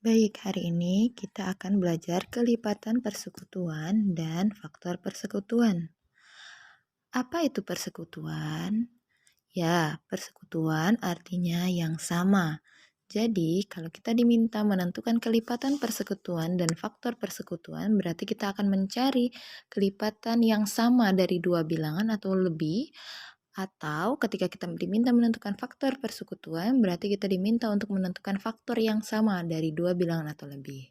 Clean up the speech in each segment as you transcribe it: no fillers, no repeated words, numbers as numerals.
Baik, hari ini kita akan belajar kelipatan persekutuan dan faktor persekutuan. Apa itu persekutuan? Ya, persekutuan artinya yang sama. Jadi, kalau kita diminta menentukan kelipatan persekutuan dan faktor persekutuan, berarti kita akan mencari kelipatan yang sama dari dua bilangan atau lebih. Atau ketika kita diminta menentukan faktor persekutuan, berarti kita diminta untuk menentukan faktor yang sama dari dua bilangan atau lebih.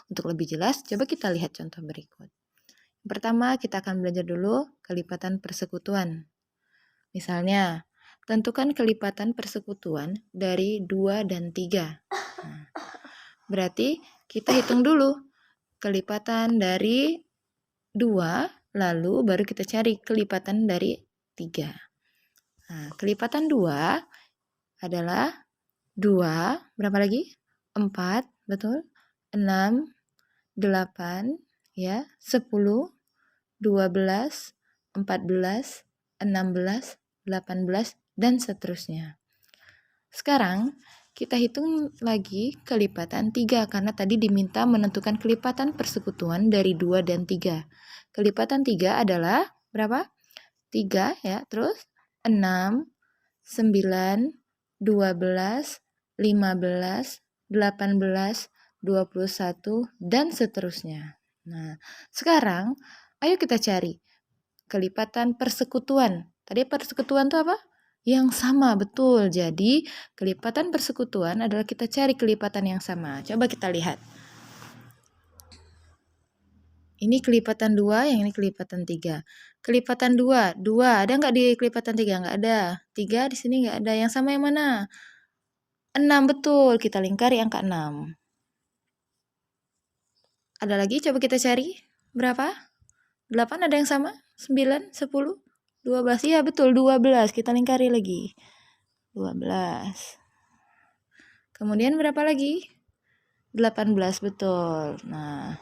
Untuk lebih jelas, coba kita lihat contoh berikut. Pertama, kita akan belajar dulu kelipatan persekutuan. Misalnya, tentukan kelipatan persekutuan dari 2 dan 3. Nah, berarti kita hitung dulu kelipatan dari 2, lalu baru kita cari kelipatan dari 3. Nah, kelipatan 2 adalah 2, berapa lagi? 4, betul? 6, 8, ya, 10, 12, 14, 16, 18, dan seterusnya. Sekarang, kita hitung lagi kelipatan 3, karena tadi diminta menentukan kelipatan persekutuan dari 2 dan 3. Kelipatan 3 adalah berapa? 3, ya, terus 6, 9, 12, 15, 18, 21, dan seterusnya. Nah, sekarang ayo kita cari kelipatan persekutuan. Tadi persekutuan itu apa? Yang sama, betul. Jadi, kelipatan persekutuan adalah kita cari kelipatan yang sama. Coba kita lihat. Ini kelipatan 2, yang ini kelipatan 3. Kelipatan 2, ada nggak di kelipatan 3? Nggak ada. 3 di sini nggak ada. Yang sama yang mana? 6, betul. Kita lingkari angka 6. Ada lagi, coba kita cari. Berapa? 8 ada yang sama? 9, 10, 12. Iya, betul, 12. Kita lingkari lagi. 12. Kemudian berapa lagi? 18, betul. Nah,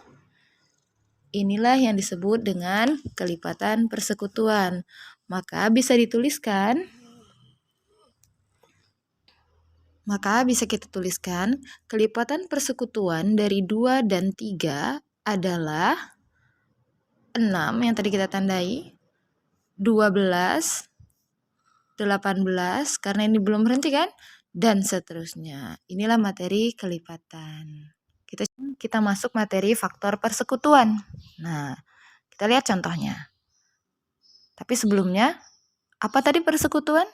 inilah yang disebut dengan kelipatan persekutuan. Maka bisa kita tuliskan kelipatan persekutuan dari 2 dan 3 adalah 6 yang tadi kita tandai, 12, 18, karena ini belum berhenti kan? Dan seterusnya. Inilah materi kelipatan. Kita masuk materi faktor persekutuan. Nah, kita lihat contohnya. Tapi sebelumnya, apa tadi persekutuan?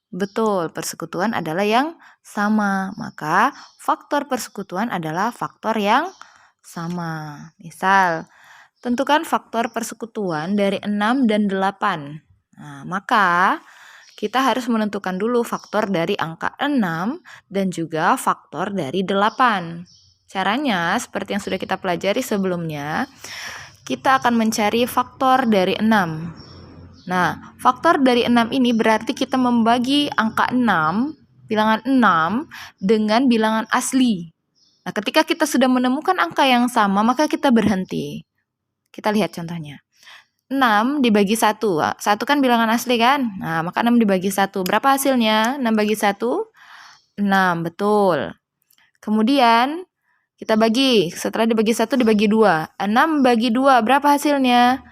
Betul, persekutuan adalah yang sama. Maka faktor persekutuan adalah faktor yang sama. Misal, tentukan faktor persekutuan dari 6 dan 8. Nah, maka kita harus menentukan dulu faktor dari angka 6 dan juga faktor dari 8. Caranya, seperti yang sudah kita pelajari sebelumnya, kita akan mencari faktor dari 6. Nah, faktor dari 6 ini berarti kita membagi angka 6, bilangan 6, dengan bilangan asli. Nah, ketika kita sudah menemukan angka yang sama, maka kita berhenti. Kita lihat contohnya. 6 dibagi 1. 1 kan bilangan asli kan? Nah, maka 6 dibagi 1. Berapa hasilnya? 6 bagi 1? 6, betul. Kemudian, kita bagi. Setelah dibagi 1, dibagi 2. 6 bagi 2, berapa hasilnya?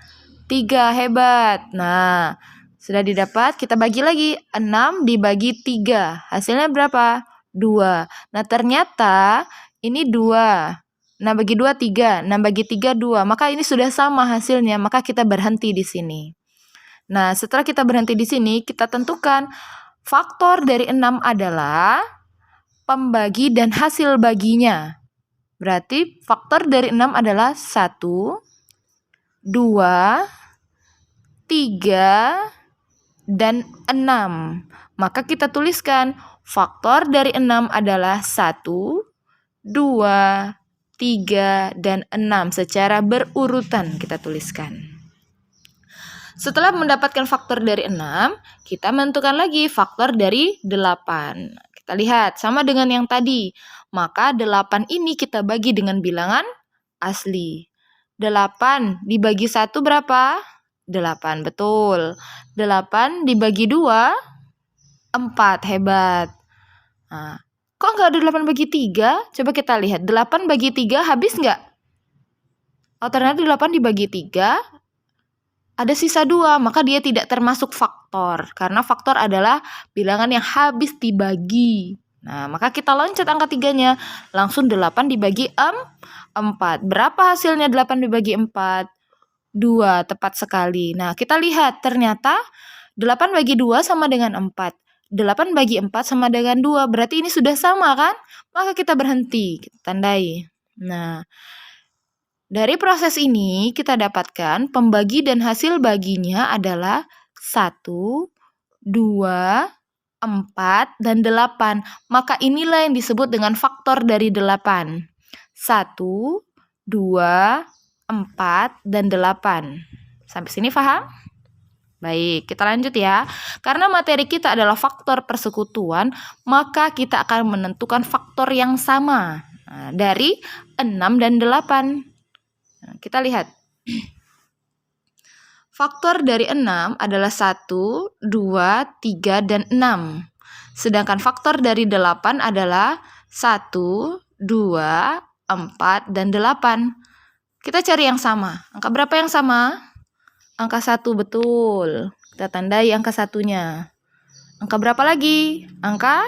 3, hebat. Nah, sudah didapat, kita bagi lagi. 6 dibagi 3. Hasilnya berapa? 2. Nah, ternyata ini 2. 6 bagi 2, 3. 6 bagi 3, 2. Maka ini sudah sama hasilnya, maka kita berhenti di sini. Nah, setelah kita berhenti di sini, kita tentukan faktor dari 6 adalah pembagi dan hasil baginya. Berarti faktor dari 6 adalah 1, 2, 3, dan 6. Maka kita tuliskan faktor dari 6 adalah 1, 2, 3, dan 6 secara berurutan kita tuliskan. Setelah mendapatkan faktor dari 6, kita menentukan lagi faktor dari 8. Kita lihat, sama dengan yang tadi. Maka 8 ini kita bagi dengan bilangan asli. 8 dibagi 1 berapa? 8, betul. 8 dibagi 2, 4, hebat. Nah, Kok nggak ada 8 bagi 3? Coba kita lihat. 8 bagi 3 habis nggak? Oh, ternyata 8 dibagi 3, ada sisa 2. Maka dia tidak termasuk faktor. Karena faktor adalah bilangan yang habis dibagi. Nah, maka kita loncat angka 3-nya. Langsung 8 dibagi 4. Berapa hasilnya 8 dibagi 4? 2, tepat sekali. Nah, kita lihat. Ternyata 8 bagi 2 sama dengan 4. 8 bagi 4 sama dengan 2. Berarti ini sudah sama kan? Maka kita berhenti. Kita tandai. Nah, dari proses ini kita dapatkan pembagi dan hasil baginya adalah 1, 2, 4, dan 8. Maka inilah yang disebut dengan faktor dari 8. 1, 2, 4, dan 8. Sampai sini paham? Baik, kita lanjut ya. Karena materi kita adalah faktor persekutuan, maka kita akan menentukan faktor yang sama dari 6 dan 8. Nah, kita lihat. Faktor dari 6 adalah 1, 2, 3, dan 6. Sedangkan faktor dari 8 adalah 1, 2, 4, dan 8. Kita cari yang sama. Angka berapa yang sama? Angka 1, betul. Kita tandai angka 1-nya. Angka berapa lagi? Angka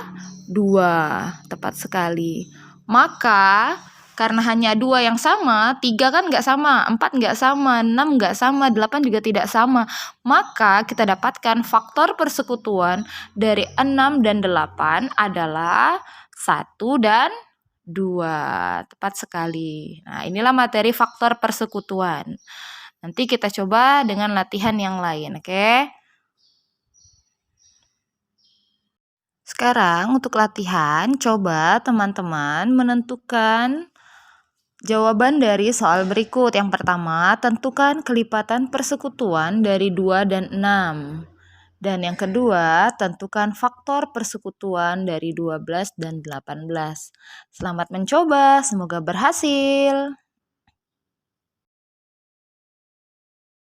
2, tepat sekali. Maka karena hanya 2 yang sama, 3 kan nggak sama, 4 nggak sama, 6 nggak sama, 8 juga tidak sama. Maka kita dapatkan faktor persekutuan dari 6 dan 8 adalah 1 dan 2. Tepat sekali. Nah, inilah materi faktor persekutuan. Nanti kita coba dengan latihan yang lain, oke? Sekarang untuk latihan, coba teman-teman menentukan jawaban dari soal berikut. Yang pertama, tentukan kelipatan persekutuan dari 2 dan 6. Dan yang kedua, tentukan faktor persekutuan dari 12 dan 18. Selamat mencoba, semoga berhasil.